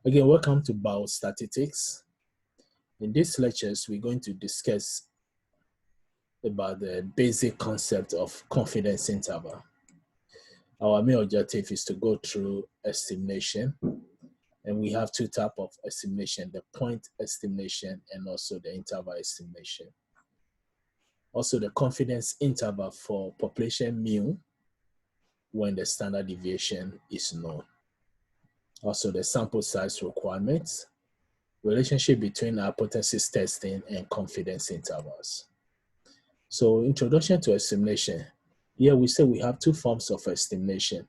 Again, welcome to Biostatistics. In these lectures, we're going to discuss about the basic concept of confidence interval. Our main objective is to go through estimation, and we have two types of estimation, the point estimation and also the interval estimation. Also, the confidence interval for population mu when the standard deviation is known. Also, the sample size requirements, relationship between hypothesis testing and confidence intervals. So, introduction to estimation. Here we say we have two forms of estimation.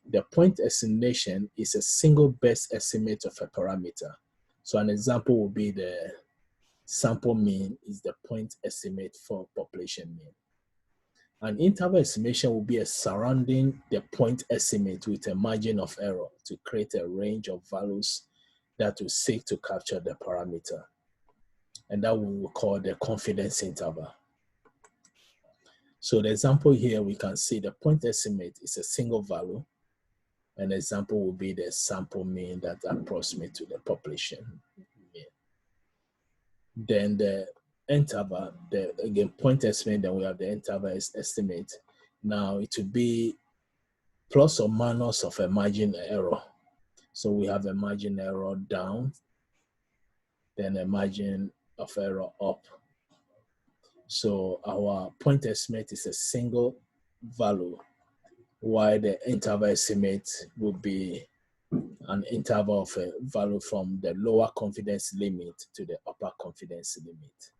The point estimation is a single best estimate of a parameter. So an example would be the sample mean is the point estimate for population mean. An interval estimation will be a surrounding the point estimate with a margin of error to create a range of values that will seek to capture the parameter. And that we will call the confidence interval. So the example here, we can see the point estimate is a single value. An example will be the sample mean that approximates to the population mean. Then the interval, again, point estimate, then we have the interval estimate. Now it will be plus or minus of a margin error. So we have a margin error down, then a margin of error up. So our point estimate is a single value, while the interval estimate will be an interval of a value from the lower confidence limit to the upper confidence limit.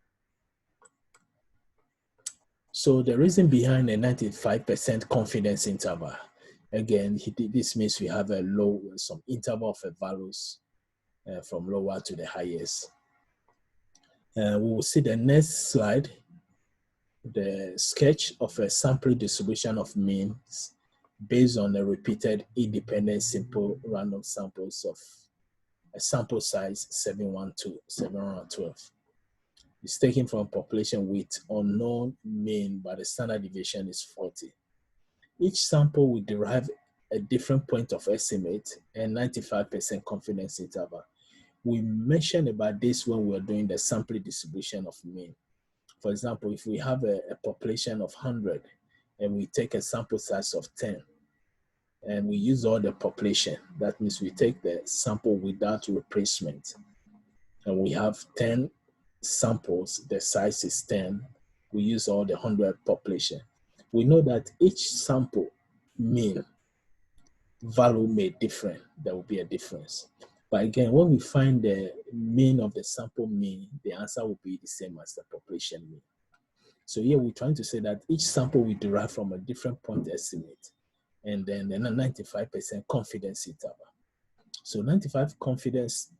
So the reason behind a 95% confidence interval, again, this means we have some interval of values from lower to the highest. We will see the next slide, the sketch of a sample distribution of means based on a repeated independent simple random samples of a sample size 712. It's taken from population with unknown mean, but the standard deviation is 40. Each sample will derive a different point of estimate and 95% confidence interval. We mentioned about this when we were doing the sample distribution of mean. For example, if we have a population of 100 and we take a sample size of 10, and we use all the population, that means we take the sample without replacement, and we have 10 samples, the size is 10, we use all the 100 population. We know that each sample mean value may differ, there will be a difference. But again, when we find the mean of the sample mean, the answer will be the same as the population mean. So here we're trying to say that each sample will derive from a different point estimate, and then a 95% confidence interval. So 95 confidence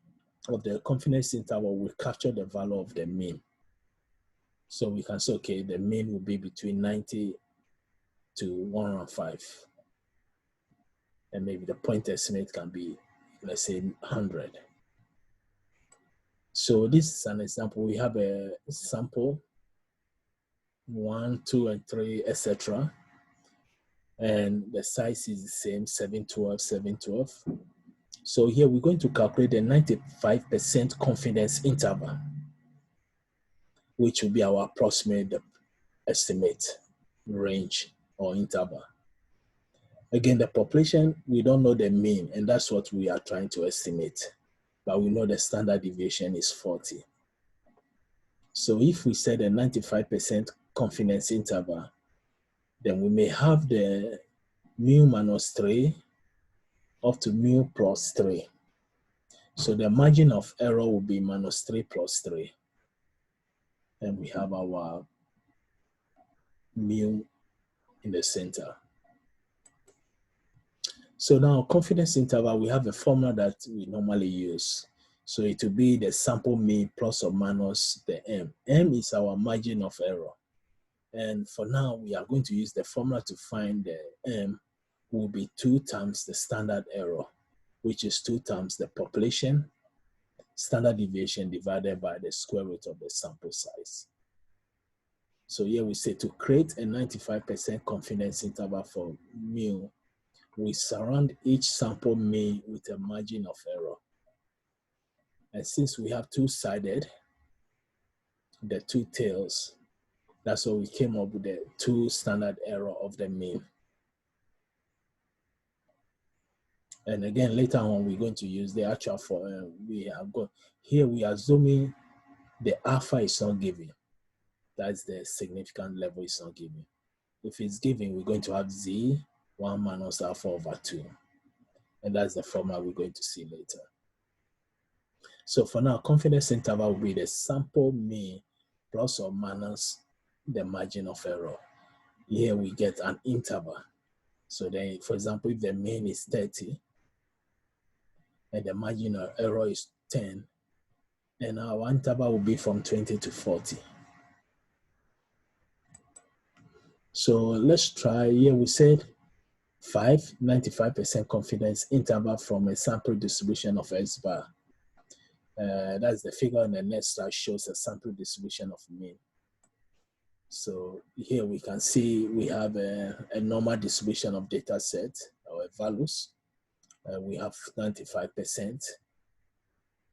of the confidence interval will capture the value of the mean. So we can say, okay, the mean will be between 90 to 105. And maybe the point estimate can be, let's say, 100. So this is an example. We have a sample 1, 2, and 3, etc. And the size is the same, 712, 712. So here we're going to calculate the 95% confidence interval, which will be our approximate estimate range or interval. Again, the population, we don't know the mean, and that's what we are trying to estimate. But we know the standard deviation is 40. So if we set a 95% confidence interval, then we may have the mu minus 3 up to mu plus 3. So the margin of error will be minus 3 plus 3. And we have our mu in the center. So now confidence interval, we have a formula that we normally use. So it will be the sample mean plus or minus the m. M is our margin of error. And for now, we are going to use the formula to find the m will be 2 times the standard error, which is 2 times the population standard deviation divided by the square root of the sample size. So here we say to create a 95% confidence interval for mu, we surround each sample mean with a margin of error. And since we have two-sided, the two tails, that's why we came up with the two standard error of the mean. And again, later on, we're going to use the actual for we have got here. We are assuming the alpha is not given. That's the significant level is not given. If it's given, we're going to have z 1 minus alpha over 2. And that's the formula we're going to see later. So for now, confidence interval will be the sample mean plus or minus the margin of error. Here we get an interval. So then, for example, if the mean is 30 and the margin of error is 10, then our interval will be from 20 to 40. So let's try. Here we said 95% confidence interval from a sample distribution of S bar. That's the figure on the next slide, shows a sample distribution of mean. So here we can see we have a normal distribution of data set or values. We have 95%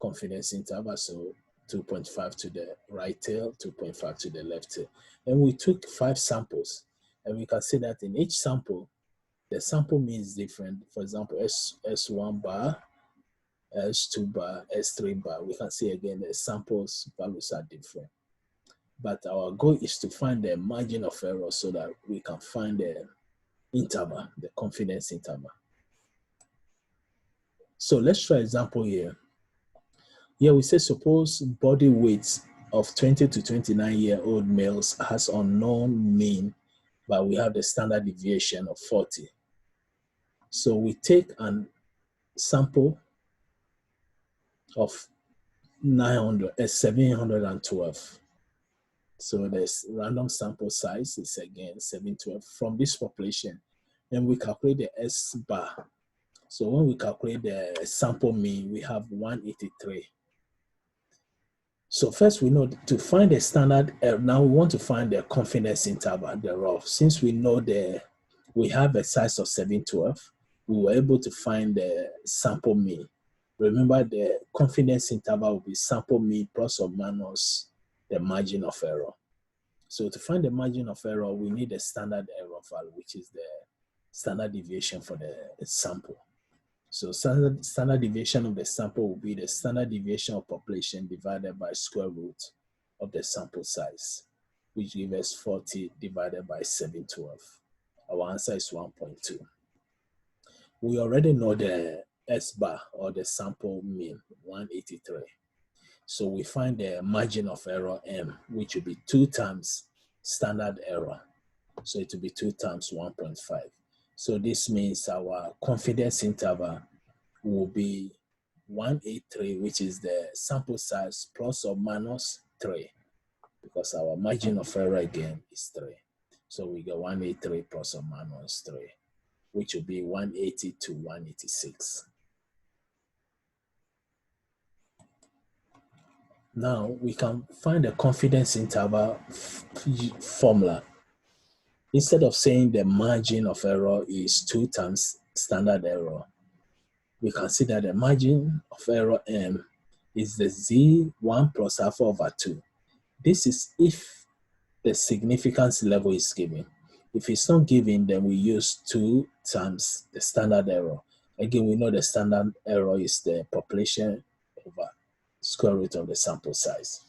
confidence interval, so 2.5 to the right tail, 2.5 to the left tail. And we took 5 samples, and we can see that in each sample, the sample mean is different. For example, S1 bar, S2 bar, S3 bar. We can see again the samples values are different. But our goal is to find the margin of error so that we can find the interval, the confidence interval. So let's try example here. Here we say suppose body weight of 20 to 29-year-old males has unknown mean, but we have the standard deviation of 40. So we take a sample of 712. So this random sample size is again 712 from this population. And we calculate the S bar. So when we calculate the sample mean, we have 183. So first we know to find the standard, now we want to find the confidence interval thereof. Since we know we have a size of 712, we were able to find the sample mean. Remember, the confidence interval will be sample mean plus or minus the margin of error. So to find the margin of error, we need the standard error value, which is the standard deviation for the sample. So standard deviation of the sample will be the standard deviation of population divided by square root of the sample size, which gives us 40 divided by 712. Our answer is 1.2. We already know the S bar or the sample mean, 183. So we find the margin of error M, which will be 2 times standard error. So it will be 2 times 1.5. So this means our confidence interval will be 183, which is the sample size plus or minus 3, because our margin of error again is 3. So we get 183 plus or minus 3, which will be 180 to 186. Now we can find the confidence interval formula. Instead of saying the margin of error is 2 times standard error, we can see that the margin of error M is the Z1 plus alpha over 2. This is if the significance level is given. If it's not given, then we use 2 times the standard error. Again, we know the standard error is the population over square root of the sample size.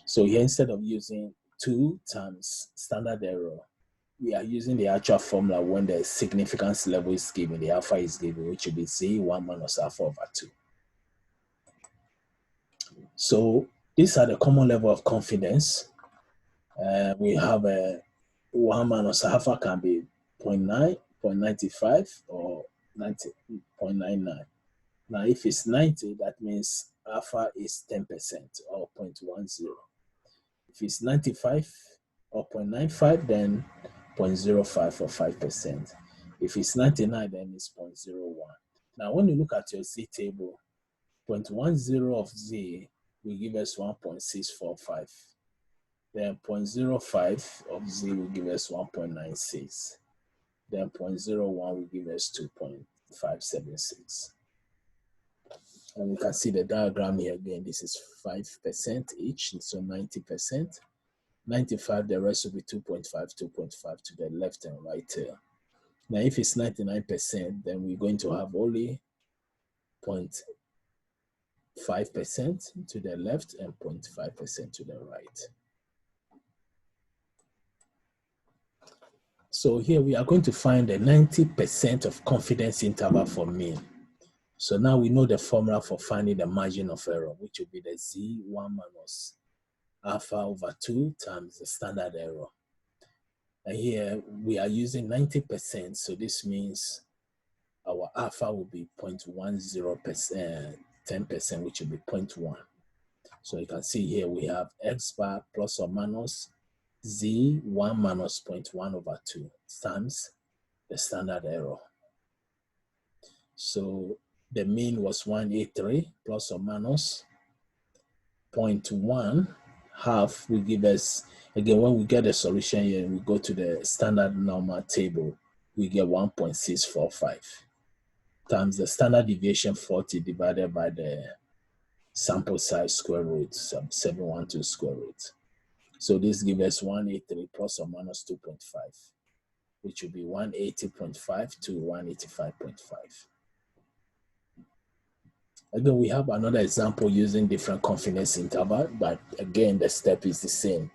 So here, instead of using 2 times standard error, we are using the actual formula when the significance level is given, the alpha is given, which will be Z1 minus alpha over 2. So these are the common level of confidence. We have a 1 minus alpha can be 0.9, 0.95, or 90.99. Now, if it's 90, that means alpha is 10% or 0.10. If it's 95 or 0.95, then 0.05 or 5%. If it's 99, then it's 0.01. Now, when you look at your Z table, 0.10 of Z will give us 1.645. Then 0.05 of Z will give us 1.96. Then 0.01 will give us 2.576. And we can see the diagram here again. This is 5% each, so 90%. 95, the rest will be 2.5, 2.5 to the left and right here. Now, if it's 99%, then we're going to have only 0.5% to the left and 0.5% to the right. So here we are going to find the 90% of confidence interval for mean. So now we know the formula for finding the margin of error, which will be the Z1 minus alpha over 2 times the standard error. And here we are using 90%, so this means our alpha will be 0.10%, 10%, which will be 0.1. So you can see here we have x bar plus or minus Z1 minus 0.1 over 2 times the standard error. So the mean was 183 plus or minus 0.1 half will give us, again, when we get a solution here, we go to the standard normal table, we get 1.645 times the standard deviation 40 divided by the sample size square root, 712 square root. So this gives us 183 plus or minus 2.5, which will be 180.5 to 185.5. Again, we have another example using different confidence interval, but again, the step is the same.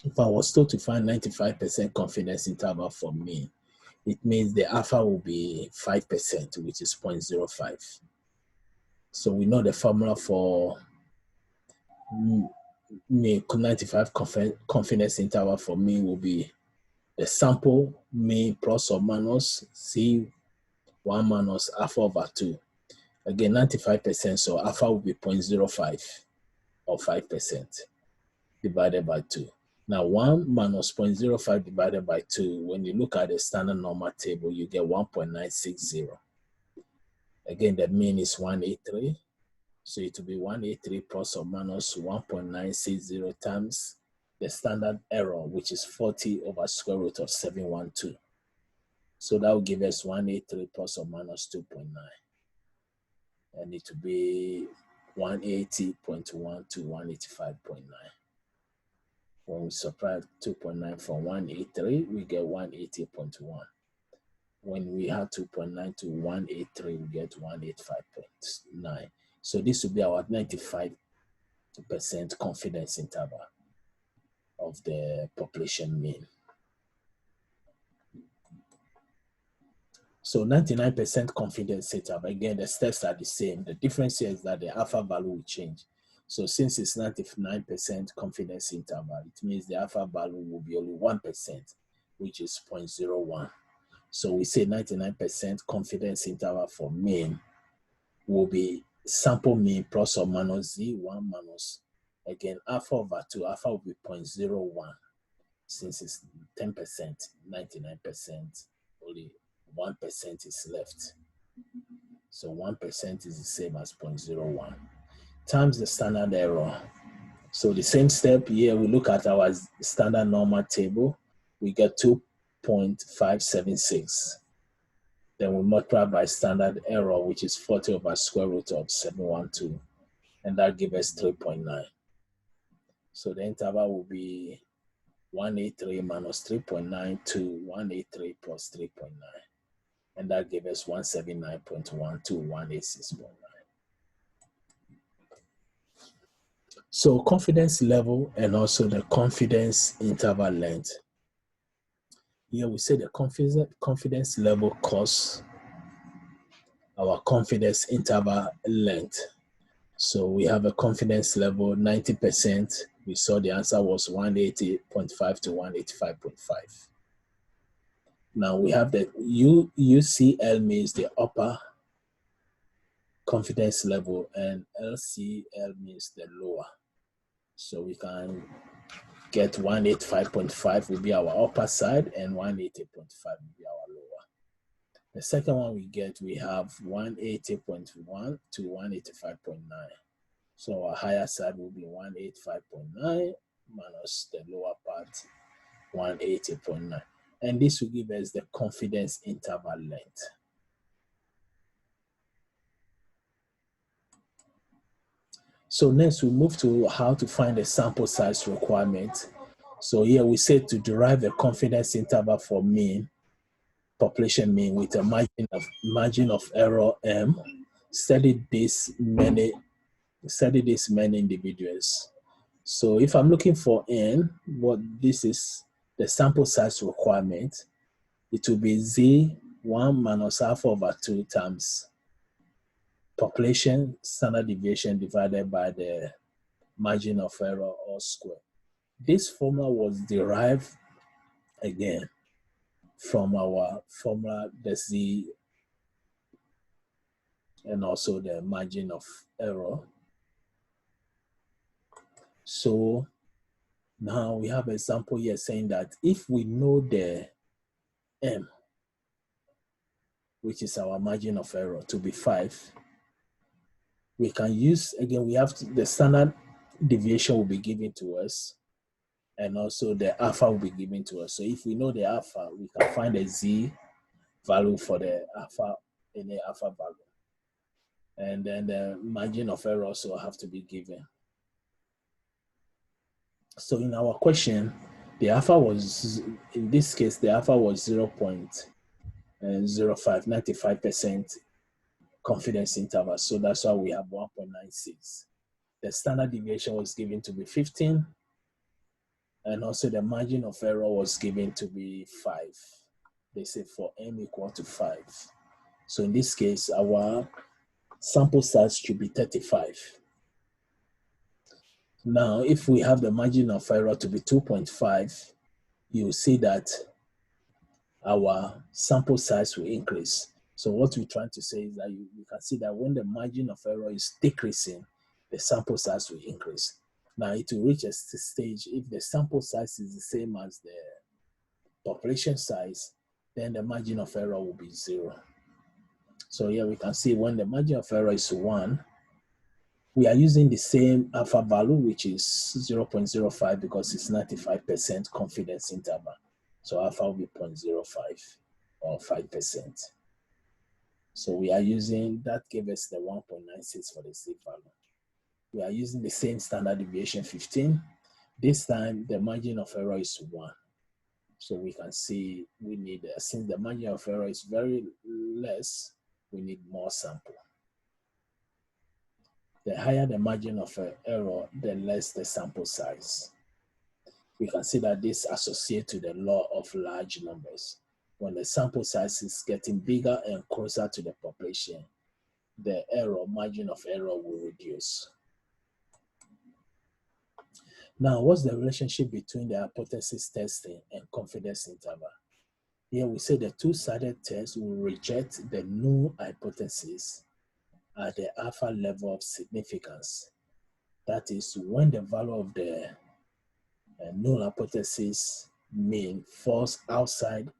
If I was told to find 95% confidence interval for me, it means the alpha will be 5%, which is 0.05. So we know the formula for 95 confidence interval for me will be the sample mean plus or minus C1 minus alpha over 2. Again, 95%, so alpha will be 0.05 or 5% divided by 2. Now, 1 minus 0.05 divided by 2, when you look at the standard normal table, you get 1.960. Again, the mean is 183. So it will be 183 plus or minus 1.960 times the standard error, which is 40 over square root of 712. So that will give us 183 plus or minus 2.9. And it will be 180.1 to 185.9. When we subtract 2.9 from 183, we get 180.1. When we have 2.9 to 183, we get 185.9. So this will be our 95% confidence interval of the population mean. So 99% confidence interval, again, the steps are the same. The difference here is that the alpha value will change. So since it's 99% confidence interval, it means the alpha value will be only 1%, which is 0.01. So we say 99% confidence interval for mean will be sample mean plus or minus Z1 minus, again, alpha over 2, alpha will be 0.01. Since it's 10%, 99%, only 1% is left. So 1% is the same as 0.01 times the standard error. So the same step here, we look at our standard normal table, we get 2.576. Then we multiply by standard error, which is 40 over square root of 712, and that gives us 3.9. So the interval will be 183 minus 3.9 to 183 plus 3.9. And that gives us 179.1 to 186.9. So confidence level and also the confidence interval length. Here we say the confidence level cos our confidence interval length. So we have a confidence level 90%. We saw the answer was 180.5 to 185.5. Now we have the UCL means the upper confidence level and LCL means the lower. So we can get 185.5 will be our upper side and 180.5 will be our lower. The second one we have 180.1 to 185.9. So our higher side will be 185.9 minus the lower part, 180.9. And this will give us the confidence interval length. So next we move to how to find a sample size requirement. So here we say to derive a confidence interval for mean, population mean with a margin of error m, study this many individuals. So if I'm looking for n, what this is the sample size requirement, it will be z 1 minus alpha over 2 times population standard deviation divided by the margin of error or square. This formula was derived again from our formula, the z and also the margin of error. So now we have an example here saying that if we know the m, which is our margin of error, to be 5, we can use, again, we have the standard deviation will be given to us, and also the alpha will be given to us. So if we know the alpha, we can find a z value for the alpha, any alpha value. And then the margin of error also have to be given. So in our question, the alpha was, in this case, the alpha was 0.05, 95% confidence interval. So that's why we have 1.96. The standard deviation was given to be 15, and also the margin of error was given to be 5. They say for m equal to 5. So in this case, our sample size should be 35. Now, if we have the margin of error to be 2.5, you see that our sample size will increase. So what we're trying to say is that you can see that when the margin of error is decreasing, the sample size will increase. Now, it will reach a stage if the sample size is the same as the population size, then the margin of error will be 0. So here we can see when the margin of error is 1, we are using the same alpha value, which is 0.05 because it's 95% confidence interval. So alpha will be 0.05 or 5%. So we are using, that gave us the 1.96 for the Z value. We are using the same standard deviation 15. This time the margin of error is 1. So we can see we need, since the margin of error is very less, we need more sample. The higher the margin of error, the less the sample size. We can see that this associates to the law of large numbers. When the sample size is getting bigger and closer to the population, the margin of error will reduce. Now, what's the relationship between the hypothesis testing and confidence interval? Here we say the two-sided test will reject the null hypothesis at the alpha level of significance. That is when the value of the null hypothesis mean falls outside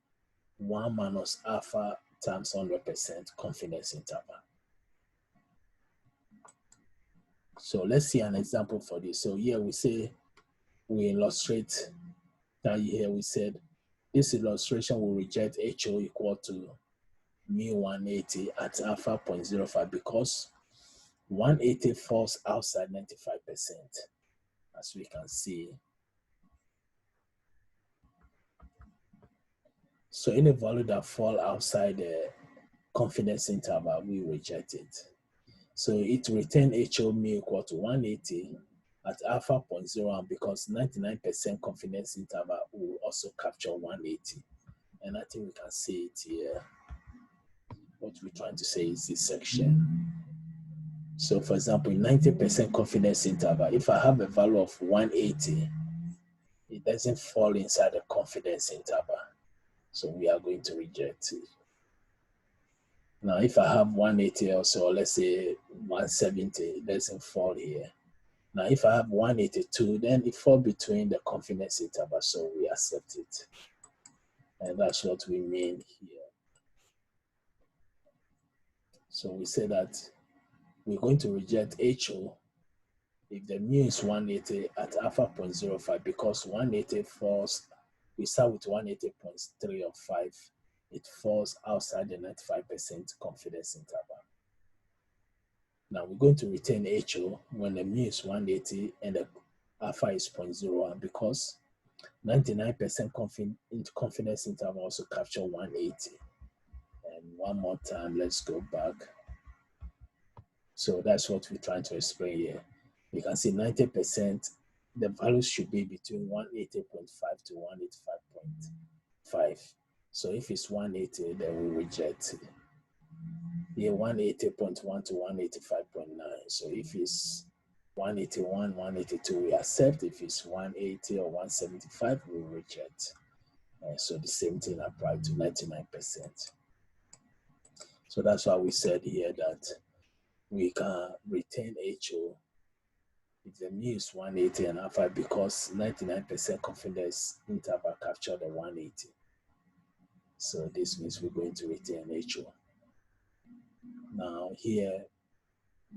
1 minus alpha times 100% confidence interval. So let's see an example for this. So here we say, we illustrate that here we said, this illustration will reject HO equal to mu 180 at alpha 0.05 because 180 falls outside 95%, as we can see. So any value that fall outside the confidence interval, we reject it. So it retain HO mu equal to 180 at alpha 0.01 because 99% confidence interval will also capture 180. And I think we can see it here. What we're trying to say is this section. So for example, in 90% confidence interval, if I have a value of 180, it doesn't fall inside the confidence interval. So we are going to reject it. Now, if I have 180 also, let's say 170, it doesn't fall here. Now, if I have 182, then it falls between the confidence interval, so we accept it. And that's what we mean here. So we say that we're going to reject HO if the mu is 180 at alpha 0.05 because 180 falls, we start with 180.3 or 5. It falls outside the 95% confidence interval. Now we're going to retain HO when the mu is 180 and the alpha is 0.01 because 99% confidence interval also capture 180. And one more time, let's go back. So that's what we're trying to explain here. You can see 90%, the values should be between 180.5 to 185.5. So if it's 180, then we reject it. Here 180.1 to 185.9. So if it's 181, 182, we accept. If it's 180 or 175, we reject. So the same thing applies to 99%. So that's why we said here that we can retain HO if the mu is 180 and alpha because 99% confidence interval capture the 180. So this means we're going to retain HO. Now here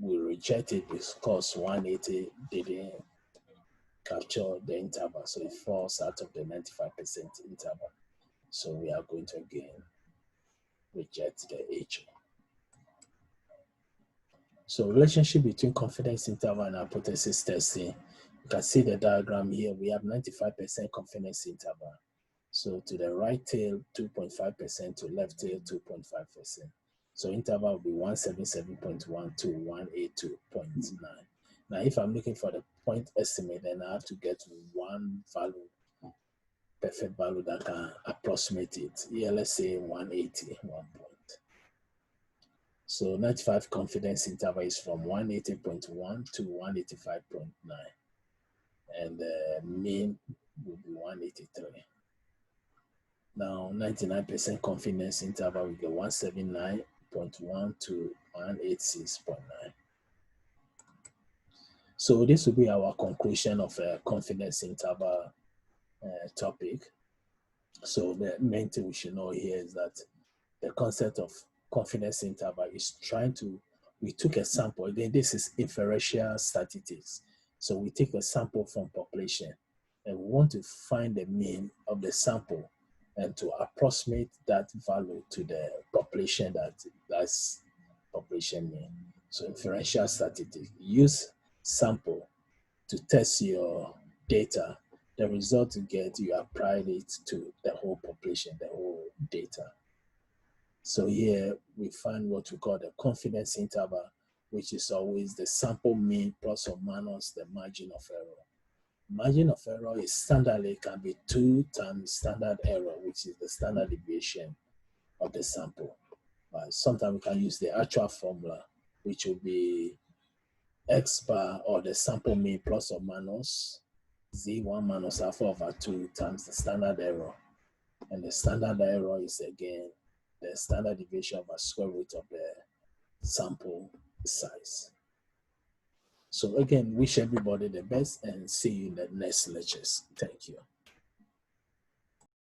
we reject it because 180 didn't capture the interval, so it falls out of the 95% interval. So we are going to again reject the HO. So relationship between confidence interval and hypothesis testing. You can see the diagram here. We have 95% confidence interval. So to the right tail, 2.5%, to left tail, 2.5%. So interval will be 177.1 to 182.9. Now, if I'm looking for the point estimate, then I have to get one value, perfect value that can approximate it. Here, let's say 180, 1 point. So 95 confidence interval is from 180.1 to 185.9. And the mean will be 183. Now 99% confidence interval will be 179.1 to 186.9. So this will be our conclusion of a confidence interval topic. So the main thing we should know here is that the concept of confidence interval is we took a sample. Again, this is inferential statistics. So we take a sample from population and we want to find the mean of the sample and to approximate that value to the population that's population mean. So inferential statistics, use sample to test your data. The result you get, you apply it to the whole population, the whole data. So here we find what we call the confidence interval, which is always the sample mean plus or minus the margin of error. Margin of error is standardly can be 2 times standard error, which is the standard deviation of the sample. But sometimes we can use the actual formula, which will be X bar or the sample mean plus or minus Z1 minus alpha over 2 times the standard error. And the standard error is again the standard deviation of a square root of the sample size. So again, wish everybody the best and see you in the next lectures. Thank you.